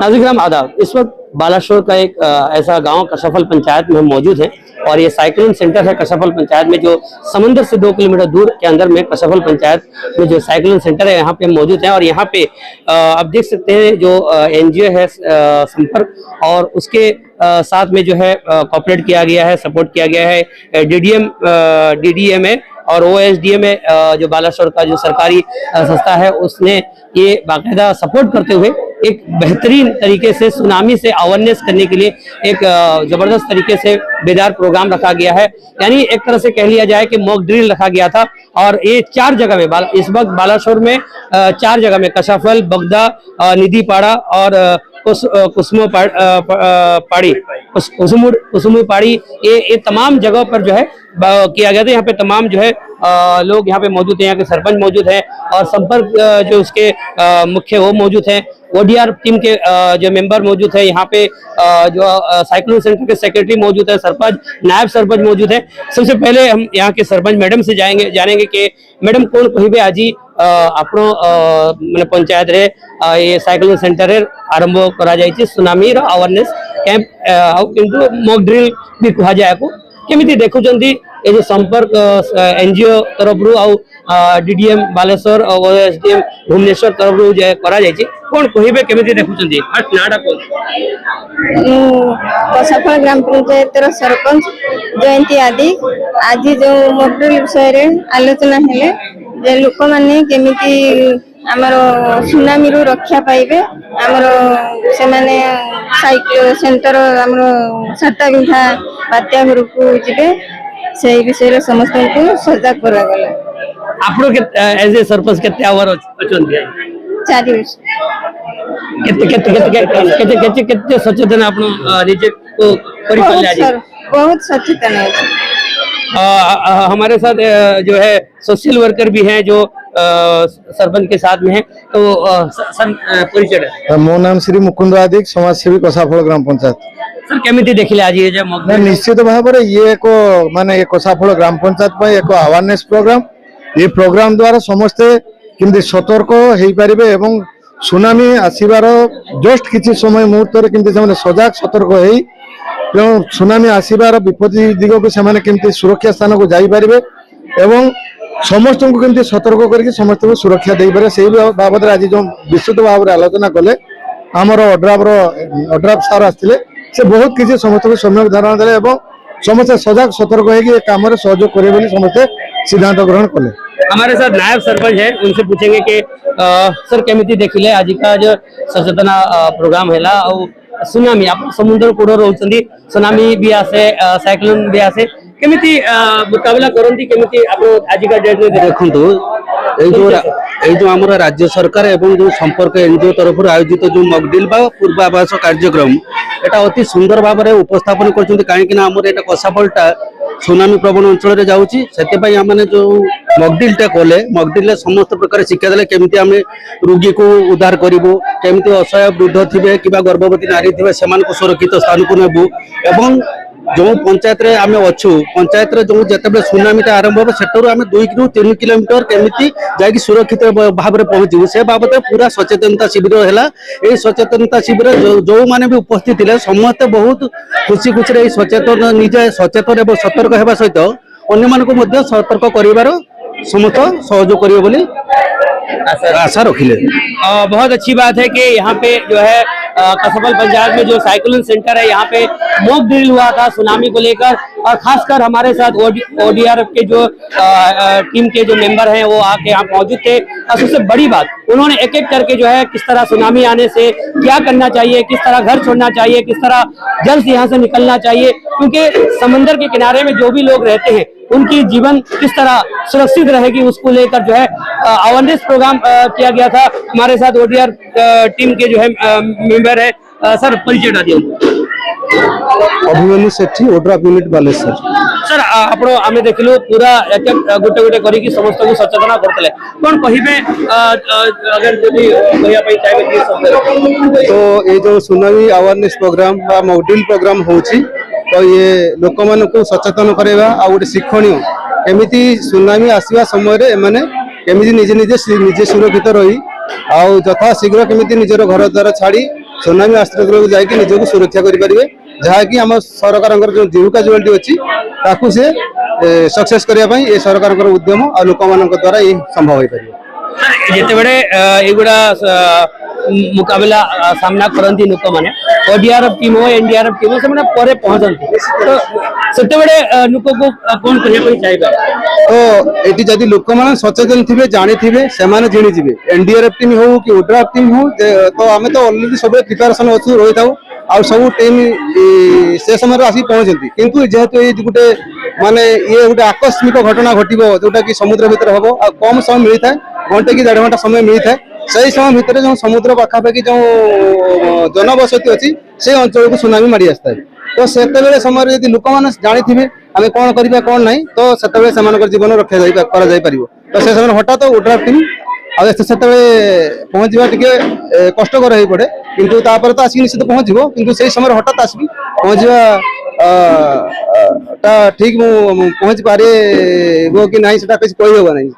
नाज़िर आदाब। इस वक्त बालाशोर का एक ऐसा गांव कशफल पंचायत में हम मौजूद हैं और ये साइक्लोन सेंटर है कशफल पंचायत में, जो समंदर से 2 किलोमीटर दूर के अंदर में कशफल पंचायत में जो साइक्लोन सेंटर है यहाँ पे हम मौजूद हैं। और यहाँ पे आप देख सकते हैं जो एनजीओ है संपर्क, और उसके साथ में जो है कॉपरेट किया गया है, सपोर्ट किया गया है डीडीएमए और ओएसडीएमए जो बालाशोर का जो सरकारी संस्था है, उसने ये बाकायदा सपोर्ट करते हुए एक बेहतरीन तरीके से सुनामी से अवेयरनेस करने के लिए एक जबरदस्त तरीके से बेदार प्रोग्राम रखा गया है। यानी एक तरह से कह लिया जाए कि मॉक ड्रिल रखा गया था। और ये 4 जगह में इस वक्त बालाशोर में 4 जगह में कशफल, बगदा, निधिपाड़ा और कुसुमु पाड़ी ये तमाम जगहों पर जो है किया गया था। यहाँ पे तमाम जो है लोग यहाँ पे मौजूद हैं, यहाँ के सरपंच मौजूद हैं और संपर्क जो उसके मुख्य वो मौजूद हैं, ओडीआर टीम के जो मेंबर मौजूद है, यहाँ पे जो साइक्लोन सेंटर के सेक्रेटरी मौजूद है, सरपंच, नायब सरपंच मौजूद है। सबसे पहले हम यहाँ के सरपंच मैडम से जानेंगे कि मैडम कौन कहिबे आज आपनो माने पंचायत रे ये साइक्लोन सेंटर रे आरंभ करा जायछि सुनामी रो अवेयरनेस कैंप किंतु मॉक ड्रिल भी कहा जाय को केमिति देखुचंदी ये जो संपर्क एनजीओ तरफ रु आ डीडीएम बालेश्वर और ओएसडीएम भुवनेश्वर तरफ रु जे करा जायछि कोन कहिबे केमिति देखुचंदी फर्स्ट नाडा कोन कशफल ग्राम पंचायत रो सरपंच जयंती आदि आज जो मॉक ड्रिल विषय रे आलोचना हेले जे लोक माने केमिति आमर सुनामी रु रक्षा पाइबे, आमर से माने साइक्लोन सेंटर आमर 7 बिघा बात्या घर को जिबे से विषय रे समस्त को सजग करा गला। आपरो के एज ए सरपंच केते आवर अचन 4 वर्ष केते सचेतन आपनो निजे को परिचय आज बहुत सचेतन है। हमारे साथ जो है सोशल वर्कर भी हैं जो सरपंच के साथ में है। तो सर परिचय मो नाम श्री मुकुंद आदिक समाज सेवी कसाफल ग्राम पंचायत। सर केमिति देखिले आज ये जब निश्चित भाव में ये एक माने कसाफल ग्राम पंचायत पर एक अवेयरनेस प्रोग्राम, ये प्रोग्राम द्वारा समस्ते किंतु सतर्क हो पारिबे एवं सुनामी आसीबार जस्ट किछि समय मुहूर्त रे किंतु से सजग सतर्क होई सुनामी आसीबार विपत्ति दिग को से सुरक्षा स्थान को जाई पारिबे एवं समस्त को केमती सतर्क करके समस्त को सुरक्षा दे पारे से बाबद आज जो विस्तृत भाव में आलोचना कले आमर अड्राफ सार आसते से बहुत किसी समस्त को सम्यक धारणा देले एवं समस्त सजग सतर्क होगी काम सहयोग करे बोली समस्ते सिद्धांत ग्रहण कले। हमारे साथ नायब सरपंच है, उनसे पूछेंगे कि सर केमिति देखिले आज का जो सचेतना प्रोग्राम हैला और सुनामी आप समुद्र कूड़ रोचंदी सुनामी भी आसे साइक्लोन भी आसे केमिति मुकाबला करंती केमिति आप आज का डेट में देखंतु ए जो हमर राज्य सरकार एवं जो संपर्क एनजीओ तरफ आयोजित जो मॉक ड्रिल बा पूर्वाभास कार्यक्रम एटा अति सुंदर भाव में उपस्थापन करछंती काहे कि ना हमर एटा कसाफलटा सुनामी प्रवण अंचल रे जाउची सेते पई हमने जो मॉक ड्रिल टा कोले मॉक ड्रिल समस्त प्रकार शिक्षा देले केमिति हमें रोगी को उद्धार करिवो, केमिति असहाय वृद्ध थिबे किबा गर्भवती नारी थिबे सेमान को सुरक्षित स्थान को नेबो एवं जो पंचायत रे आमे अच्छु पंचायत रे जो जतबे सुनामीटा आरंभ हो सेटरु आमे 2 ରୁ 3 किलोमीटर केमिति जाकी सुरक्षित भाव में पहुंचू से बाबत पूरा सचेतनता शिविर हैला। ए सचेतनता शिविर जो माने भी उपस्थित थिले समस्त बहुत खुशी खुशी रे सचेतन निजे सचेतन एवं सतर्क हेबा सहित अन्य मान को मध्य सतर्क करिवार समस्त सहयोग करियो बोली आशा रखिले। बहुत अच्छी बात है कि यहाँ पे जो है कशफल पंचायत में जो साइक्लोन सेंटर है यहाँ पे मॉक ड्रिल हुआ था सुनामी को लेकर, और खासकर हमारे साथ ओडीआर के जो टीम के जो मेंबर हैं वो आके यहाँ मौजूद थे। और सबसे बड़ी बात उन्होंने एक एक करके जो है किस तरह सुनामी आने से क्या करना चाहिए, किस तरह घर छोड़ना चाहिए, किस तरह जल्द से यहाँ से निकलना चाहिए, क्योंकि समंदर के किनारे में जो भी लोग रहते हैं उनकी जीवन किस तरह सुरक्षित रहेगी उसको लेकर जो है अवेयरनेस प्रोग्राम किया गया था। हमारे साथ ओडीआर टीम के जो है मेंबर है, सर परिचय दिए। अभिमन्यु सेठी ओड्राफ यूनिट बालेश्वर। सर आपण आमे देखिलु पूरा एक गोटे गोटे करी की समस्त को सचेतना करतले कोन कहिबे अगर जदी कहिया पई चाहे तो ये जो सुनामी अवेयरनेस प्रोग्राम बा मॉक ड्रिल प्रोग्राम होची तो ये लोक मान को सचेतन करवा आ गोटे शिक्षणीय केमिति सुनामी आसीबा समय रे माने केमिति निजे निजे सुरक्षित रही आ यथा शीघ्र केमिति निजर घर द्वार छाड़ी ସୁନାମୀ ଆଶ୍ରୟଗୃହକୁ ଯାଇକି ନିଜକୁ ସୁରକ୍ଷା କରିପାରିବେ, ଯାହାକି ଆମ ସରକାରଙ୍କର ଯେଉଁ ଜୀବିକା ଯୋଜନାଟି ଅଛି ତାକୁ ସେ ସକ୍ସେସ୍ କରିବା ପାଇଁ ଏ ସରକାରଙ୍କର ଉଦ୍ୟମ ଆଉ ଲୋକମାନଙ୍କ ଦ୍ୱାରା ଏହି ସମ୍ଭବ ହୋଇପାରିବ। ଯେତେବେଳେ ଏଗୁଡ଼ା ମୁକାବିଲା ସାମ୍ନା କରନ୍ତି ଲୋକମାନେ, ଓଡିଆରଏଫ ଟିମ୍ ହଉ ଏନଡିଆରଏଫ ଟିମ୍ ହଉ, ସେମାନେ ପରେ ପହଞ୍ଚନ୍ତି, ତ ସେତେବେଳେ ଲୋକକୁ କଣ କରିବା ପାଇଁ ଚାହିଁବେ? ତ ଏଠି ଯଦି ଲୋକମାନେ ସଚେତନ ଥିବେ, ଜାଣିଥିବେ, ସେମାନେ ଜିଣିଯିବେ। ଏନଡିଆରଏଫ ଟିମ୍ ହଉ କି ଓଡ୍ରାଫ ଟିମ୍ ହଉ, ତ ଆମେ ତ ଅଲରେଡି ସବୁବେଳେ ପ୍ରିପାରେସନ ଅଛୁ, ରହିଥାଉ, ଆଉ ସବୁ ଟିମ୍ ସେ ସମୟରେ ଆସିକି ପହଞ୍ଚନ୍ତି। କିନ୍ତୁ ଯେହେତୁ ଏଇ ଗୋଟେ ମାନେ ଇଏ ଗୋଟେ ଆକସ୍ମିକ ଘଟଣା ଘଟିବ, ଯୋଉଟା କି ସମୁଦ୍ର ଭିତରେ ହବ, ଆଉ କମ ସମୟ ମିଳିଥାଏ, ଘଣ୍ଟେ କି 1.5 ଘଣ୍ଟା ସମୟ ମିଳିଥାଏ, ସେଇ ସମୟ ଭିତରେ ଯେଉଁ ସମୁଦ୍ର ପାଖାପାଖି ଯେଉଁ ଜନବସତି ଅଛି ସେ ଅଞ୍ଚଳକୁ ସୁନାମି ମାଡ଼ି ଆସିଥାଏ। ତ ସେତେବେଳେ ସମୟରେ ଯଦି ଲୋକମାନେ ଜାଣିଥିବେ ଆମେ କଣ କରିବା କଣ ନାହିଁ, ତ ସେତେବେଳେ ସେମାନଙ୍କର ଜୀବନ ରକ୍ଷା କରାଯାଇପାରିବ। ତ ସେ ସମୟରେ ହଠାତ୍ ଓଡ୍ରାଫ ଟିମ୍ ଆଉ ସେତେବେଳେ ପହଞ୍ଚିବା ଟିକେ କଷ୍ଟକର ହେଇ ପଡେ, କିନ୍ତୁ ତାପରେ ତ ଆସିକି ନିଶ୍ଚିତ ପହଞ୍ଚିବ, କିନ୍ତୁ ସେଇ ସମୟରେ ହଠାତ୍ ଆସିକି ପହଞ୍ଚିବା ଟା ଠିକ ମୁଁ ପହଞ୍ଚି ପାରିବ କି ନାହିଁ ସେଟା କିଛି କହିହେବ ନାହିଁ।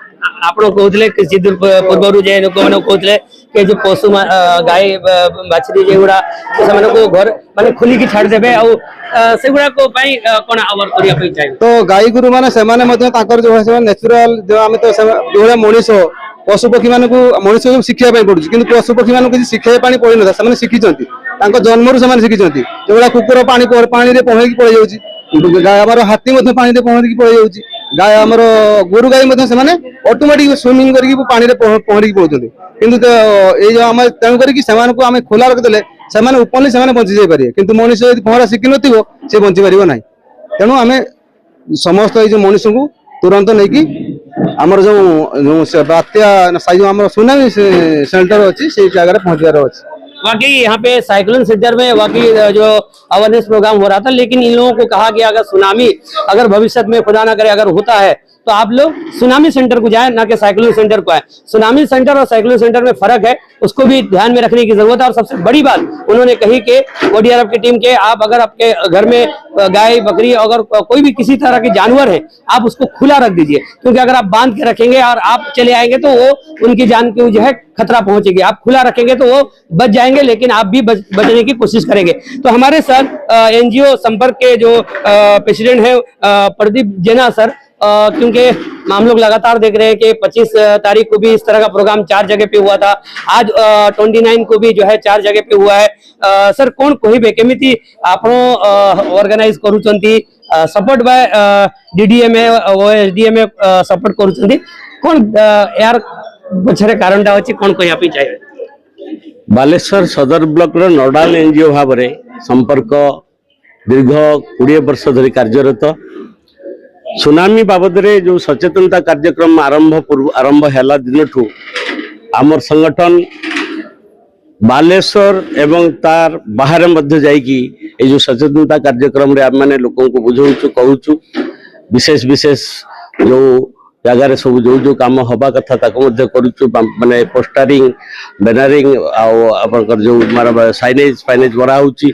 ଆପଣ କହୁଥିଲେ କିଛି ଦୂର ପୂର୍ବରୁ ଯେ ଲୋକମାନଙ୍କୁ କହୁଥିଲେ କି ଯୋଉ ପଶୁ ଗାଈ ବାଛୁରୀ ଯେଗୁଡ଼ା ସେମାନଙ୍କୁ ଘର ମାନେ ଖୋଲିକି ଛାଡ଼ିଦେବେ, ଆଉ ସେଗୁଡାକ ପାଇଁ କଣ ଆହ୍ୱାନ କରିବା ପାଇଁ ଚାହିଁବେ? ତ ଗାଈ ଗୋରୁ ମାନେ ସେମାନେ ମଧ୍ୟ ତାଙ୍କର ଯୋଉ ନ୍ୟାଚୁରାଲ ଯୋଉ ଆମେ ତ ଯୋଉଭଳିଆ ମଣିଷ ପଶୁ ପକ୍ଷୀ ମାନଙ୍କୁ ମଣିଷ ଶିଖିବା ପାଇଁ ପଡୁଛି, କିନ୍ତୁ ପଶୁ ପକ୍ଷୀ ମାନଙ୍କୁ କିଛି ଶିଖେଇବା ପାଇଁ ପଡିନଥାଏ, ସେମାନେ ଶିଖିଛନ୍ତି, ତାଙ୍କ ଜନ୍ମରୁ ସେମାନେ ଶିଖିଛନ୍ତି। ଯୋଉଭଳିଆ କୁକୁର ପାଣିରେ ପହଁରିକି ପଳେଇ ଯାଉଛି, ଆମର ହାତୀ ମଧ୍ୟ ପାଣିରେ ପହଁରିକି ପଳେଇ ଯାଉଛି, ଆମର ଗୋରୁ ଗାଈ ମଧ୍ୟ ସେମାନେ ଅଟୋମେଟିକ ସୁଇମିଂ କରିକି ପାଣିରେ ପହଁରିକି ପଳଉଛନ୍ତି। କିନ୍ତୁ ଏଇ ଯୋଉ ଆମେ ତେଣୁ କରିକି ସେମାନଙ୍କୁ ଆମେ ଖୋଲା ରଖିଦେଲେ ସେମାନେ ଉପରଲି ସେମାନେ ବଞ୍ଚି ଯାଇପାରିବେ, କିନ୍ତୁ ମଣିଷ ଯଦି ପହଁରା ଶିଖିନଥିବ ସେ ବଞ୍ଚି ପାରିବ ନାହିଁ। ତେଣୁ ଆମେ ସମସ୍ତ ଏଇ ଯୋଉ ମଣିଷଙ୍କୁ ତୁରନ୍ତ ନେଇକି ଆମର ଯୋଉ ବାତ୍ୟା ଆମର ସୁନାମି ସେଣ୍ଟର ଅଛି ସେଇ ଜାଗାରେ ପହଞ୍ଚିବାର ଅଛି। वाकई यहाँ पे साइक्लोन सेंटर में वाकई जो अवेयरनेस प्रोग्राम हो रहा था, लेकिन इन लोगों को कहा गया अगर सुनामी अगर भविष्य में खुदा ना करे अगर होता है तो आप लोग सुनामी सेंटर को जाएं, ना कि साइक्लोन सेंटर को आए। सुनामी सेंटर और साइक्लोन सेंटर में फर्क है, उसको भी ध्यान में रखने की जरूरत है। और सबसे बड़ी बात उन्होंने कही कि ओडीआरएफ की टीम के आप अगर आपके घर में गाय बकरी अगर कोई भी किसी तरह के जानवर है आप उसको खुला रख दीजिए, क्योंकि अगर आप बांध के रखेंगे और आप चले आएंगे तो वो उनकी जान की जो है खतरा पहुंचेगी। आप खुला रखेंगे तो वो बच जाएंगे, लेकिन आप भी बचने की कोशिश करेंगे। तो हमारे साथ एनजीओ संपर्क के जो प्रेसिडेंट है प्रदीप जेना सर, क्योंकि हम लोग लगातार देख रहे हैं कि 25 तारीख को भी इस तरह का प्रोग्राम 4 जगह पे हुआ था, आज 29 को भी जो है 4 जगह पे हुआ है। सर कौन कहबे केमिति आपण ऑर्गेनाइज करूचंती, support by DDMA OSDMA support करूचंती, कौन यार पछरे कारणटा अछि कौन कहिया पे चाहिए? बालेश्वर सदर ब्लॉक रो नोडाल एनजीओ भाव में संपर्क दीर्घ 20 वर्ष धरी कार्यरत। सुनामी बाबद रे जो सचेतनता कार्यक्रम आरंभ हैला दिन ठू आमर संगठन बालेश्वर एवं तार बाहर मध्य जाइकी ए जो सचेतनता कार्यक्रम रे माने लोगों को बुझाउछु कहूछु, विशेष विशेष जो जगार सब जो जो काम हवा कथा ताको मध्य करूछु, माने पोस्टरिंग बैनरिंग आउ जो साइनेज फाइनेज बरा होची।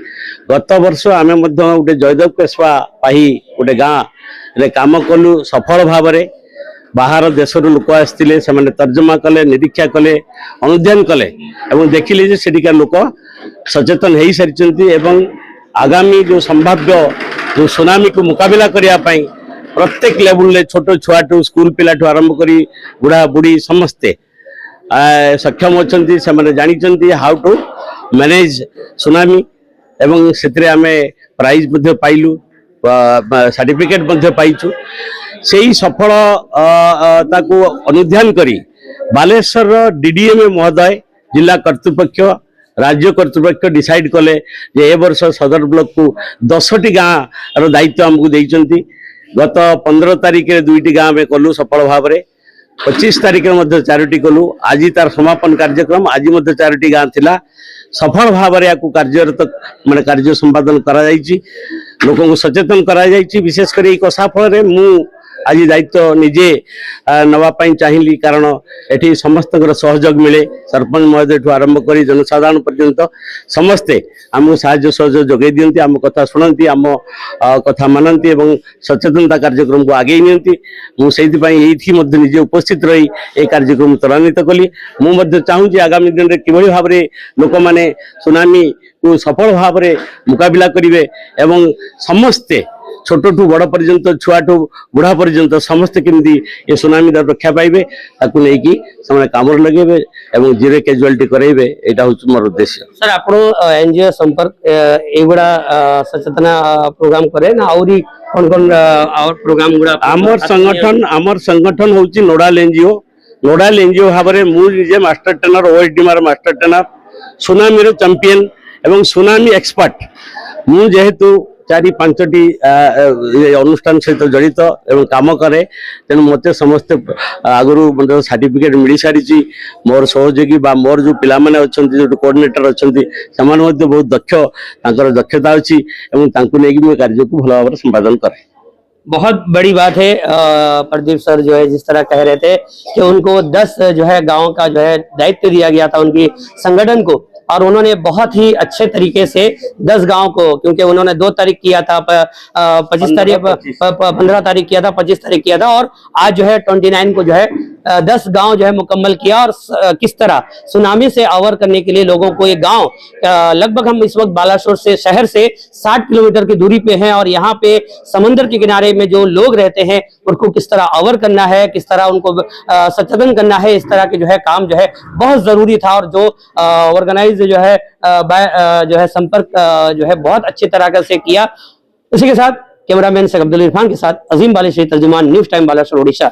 गत वर्ष आमे मध्य गोटे जयदेव केशवा पाही गोटे गाँ रे काम कलु सफल भाव में। बाहर देशर लोक आसते से तर्जमा कले, निरीक्षा कले, अनुध्यान कले एवं देखिले जे सेठिका लोक सचेतन हो सारी एवं आगामी जो संभाव्य जो सुनामी को मुकाबला करने प्रत्येक लेवल ले छोट छुआ स्कूल पिला आरंभ करी बुढ़ा बुढ़ी समस्ते सक्षम अच्छा से जानी हाउ टू मैनेज सुनामी एवं से आमे प्राइज पाइलु, सर्टिफिकेट पाइचु। से ही सफल ताकू अनुध्यान करी बालेश्वर डीडीएमए महोदय जिला कर्तृपक्ष राज्य कर्तृपक्ष डिसाइड कले जे ए वर्ष सदर ब्लॉक को 10टी गाँव रो दायित्व हमको देइचंती। गत 15 तारीख रे 2टी गाँव में कलु सफल भाव में, 25 तारीख में 4टी कलु, आज तार समापन कार्यक्रम आज 4टी गाँव थिला। सफल भाव में कार्यरत माने कार्य संपादन करा जायछि, लोगों को सचेतन करा जायछि। विशेष कर कसा फल रे मु आज दायित्व निजे नवा चाहिए कारण एठी समस्त सहयोग मिले सरपंच महोदय ठू आरंभ कर जनसाधारण पर्यंत समस्ते आमको साहाय्य सहयोग जोगे दियंती आम कथा शुणती आम कथा मानती एवं सचेतनता कार्यक्रम को आगे नियंती मुझे निजे उपस्थित रही ए कार्यक्रम त्वरान्वित कली मुझे चाहूँगी आगामी दिन में किभली भाव में लोक मैंने सुनामी को सफल भाव में मुकाबला करेंगे एवं समस्ते छोट ठू बड़ पर्यंत छुआ ठू बुढ़ा पर्यंत समस्ते केमती ये सुनामी रक्षा पाइबे ताकू लेकिन से काम लगे एवं जीरो कैजुआलिटी कराइबे एटा हूँ मोर उद्देश्य। सर आप एनजीओ संपर्क एगुड़ा सचेतना प्रोग्राम करे ना आउरी कौन कौन और प्रोग्राम गुड़ा आमर संगठन होची नोडाल एनजीओ भाव में मुझे master trainer OSDR master trainer tsunami रो चैंपियन एवं सुनामी एक्सपर्ट मु जेहेतु 4-5टी अनुष्ठान सहित जड़ित एवं काम करे तेणु मत समस्ते आगु मतलब सर्टिफिकेट मिल सारी मोर सहयोगी बा मोर जो पिला माने जो कोऑर्डिनेटर अच्छा से बहुत दक्षता अच्छी नहीं कार्य को भल भाव संपादन करे। बहुत बड़ी बात है प्रदीप सर जो है जिस तरह कह रहे थे कि उनको 10 जो है गांव का जो है दायित्व दिया गया था उनकी संगठन को और उन्होंने बहुत ही अच्छे तरीके से 10 गांव को क्योंकि उन्होंने 2 तारीख किया था 25 तारीख 15 तारीख किया था 25 तारीख किया था और आज जो है 29 को जो है 10 गांव जो है मुकम्मल किया और किस तरह सुनामी से अवर करने के लिए लोगों को ये गांव लगभग हम इस वक्त बालासोर से शहर से 60 किलोमीटर की दूरी पे हैं और यहाँ पे समंदर के किनारे में जो लोग रहते हैं उनको किस तरह अवर करना है किस तरह उनको सचेतन करना है इस तरह के जो है काम जो है बहुत जरूरी था और जो ऑर्गेनाइज जो है संपर्क जो है बहुत अच्छी तरह से किया। इसी के साथ कैमरामैन शेख अब्दुल इरफान के साथ अजीम बालिश्री तर्जुमान न्यूज़ टाइम बालासोर ओडिशा।